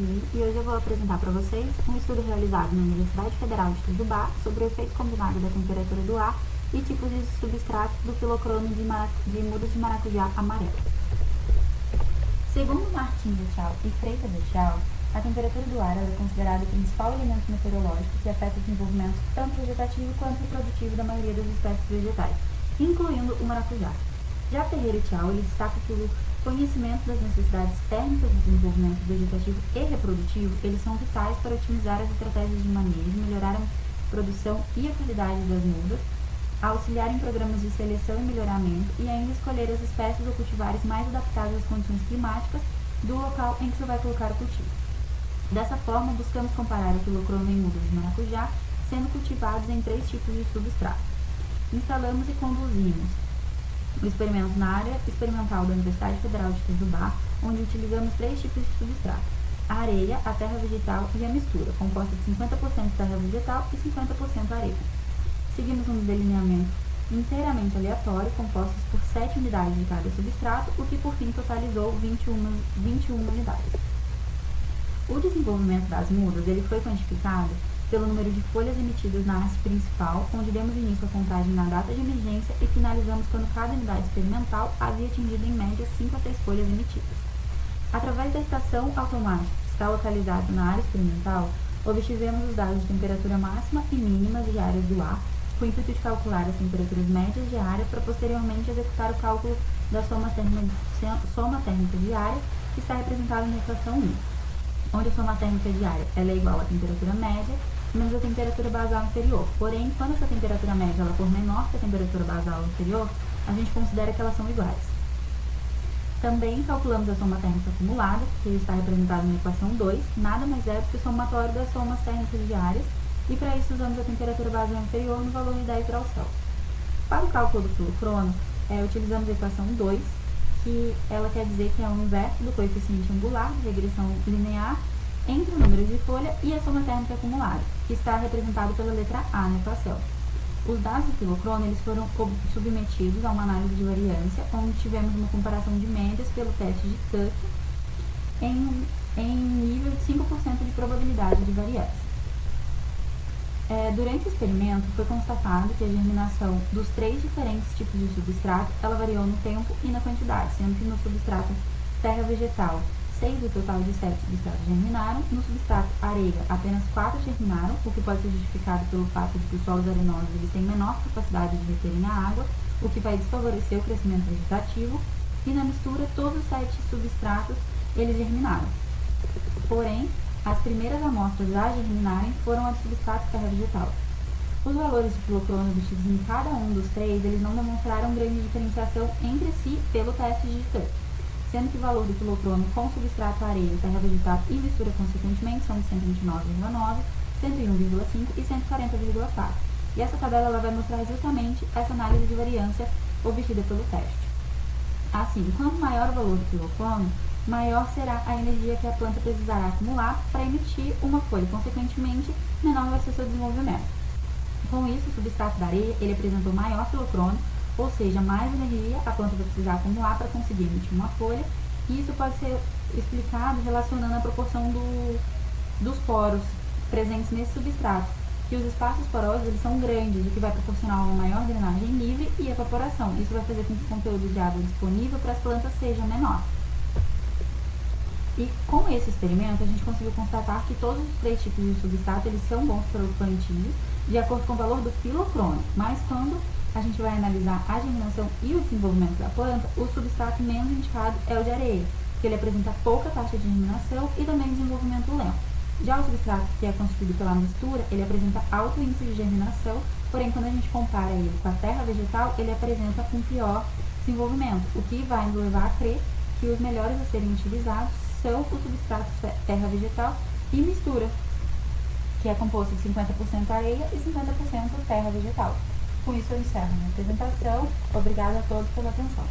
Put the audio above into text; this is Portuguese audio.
Marli e hoje eu vou apresentar para vocês um estudo realizado na Universidade Federal de Tujubá sobre o efeito combinado da temperatura do ar e tipos de substratos do filocrono de mudas de maracujá amarelo. Segundo Martins et al. E Freitas et al., a temperatura do ar é considerada o principal elemento meteorológico que afeta o desenvolvimento tanto vegetativo quanto reprodutivo da maioria das espécies vegetais, incluindo o maracujá. Já Ferreira et al. Ele destaca que o conhecimento das necessidades térmicas do desenvolvimento vegetativo e reprodutivo, eles são vitais para otimizar as estratégias de manejo, melhorar a produção e a qualidade das mudas, auxiliar em programas de seleção e melhoramento e ainda escolher as espécies ou cultivares mais adaptadas às condições climáticas do local em que você vai colocar o cultivo. Dessa forma, buscamos comparar o filocrono em mudas de maracujá, sendo cultivados em 3 tipos de substrato. Instalamos e conduzimos o experimento na área experimental da Universidade Federal de Tujubá, onde utilizamos 3 tipos de substrato: a areia, a terra vegetal e a mistura, composta de 50% terra vegetal e 50% areia. Seguimos um delineamento inteiramente aleatório, composto por 7 unidades de cada substrato, o que por fim totalizou 21 unidades. O desenvolvimento das mudas ele foi quantificado pelo número de folhas emitidas na haste principal, onde demos início à contagem na data de emergência e finalizamos quando cada unidade experimental havia atingido em média 5 a 6 folhas emitidas. Através da estação automática que está localizada na área experimental, obtivemos os dados de temperatura máxima e mínima diárias do ar, com o intuito de calcular as temperaturas médias diárias para posteriormente executar o cálculo da soma térmica diária, que está representada na equação 1, onde a soma térmica diária ela é igual à temperatura média menos a temperatura basal inferior. Porém, quando essa temperatura média ela for menor que a temperatura basal inferior, a gente considera que elas são iguais. Também calculamos a soma térmica acumulada, que está representada na equação 2, nada mais é do que o somatório das somas térmicas diárias, e para isso usamos a temperatura basal inferior no valor de 10 graus Celsius. Para o cálculo do filocrono, utilizamos a equação 2, que ela quer dizer que é o inverso do coeficiente angular de regressão linear entre o número de folha e a soma térmica acumulada, que está representado pela letra A na equação. Os dados do filocrono eles foram submetidos a uma análise de variância, onde tivemos uma comparação de médias pelo teste de Tuck em nível de 5% de probabilidade de variância. Durante o experimento, foi constatado que a germinação dos 3 diferentes tipos de substrato ela variou no tempo e na quantidade, sendo que no substrato terra vegetal, 6 do total de 7 substratos germinaram, no substrato areia, apenas 4 germinaram, o que pode ser justificado pelo fato de que os solos arenosos eles têm menor capacidade de reterem a água, o que vai desfavorecer o crescimento vegetativo, e na mistura, todos os 7 substratos eles germinaram. Porém, as primeiras amostras a germinarem foram a de substrato terra vegetal. Os valores de filocrono obtidos em cada um dos 3, eles não demonstraram grande diferenciação entre si pelo teste de Tuck, sendo que o valor do filocrono com substrato areia, terra vegetal e mistura consequentemente são de 129,9, 101,5 e 140,4. E essa tabela ela vai mostrar justamente essa análise de variância obtida pelo teste. Assim, quanto maior o valor do filocrono, maior será a energia que a planta precisará acumular para emitir uma folha, consequentemente, menor vai ser o seu desenvolvimento. Com isso, o substrato da areia ele apresentou maior filocrono, ou seja, mais energia a planta vai precisar acumular para conseguir emitir uma folha, e isso pode ser explicado relacionando a proporção dos poros presentes nesse substrato, que os espaços porosos eles são grandes, o que vai proporcionar uma maior drenagem livre e evaporação. Isso vai fazer com que o conteúdo de água disponível para as plantas seja menor. E com esse experimento, a gente conseguiu constatar que todos os 3 tipos de substrato eles são bons para os plantios, de acordo com o valor do filocrono. Mas quando a gente vai analisar a germinação e o desenvolvimento da planta, o substrato menos indicado é o de areia, porque ele apresenta pouca taxa de germinação e também desenvolvimento lento. Já o substrato que é constituído pela mistura, ele apresenta alto índice de germinação, porém quando a gente compara ele com a terra vegetal, ele apresenta um pior desenvolvimento, o que vai nos levar a crer que os melhores a serem utilizados são os substratos terra vegetal e mistura, que é composto de 50% areia e 50% terra vegetal. Com isso eu encerro minha apresentação. Obrigada a todos pela atenção.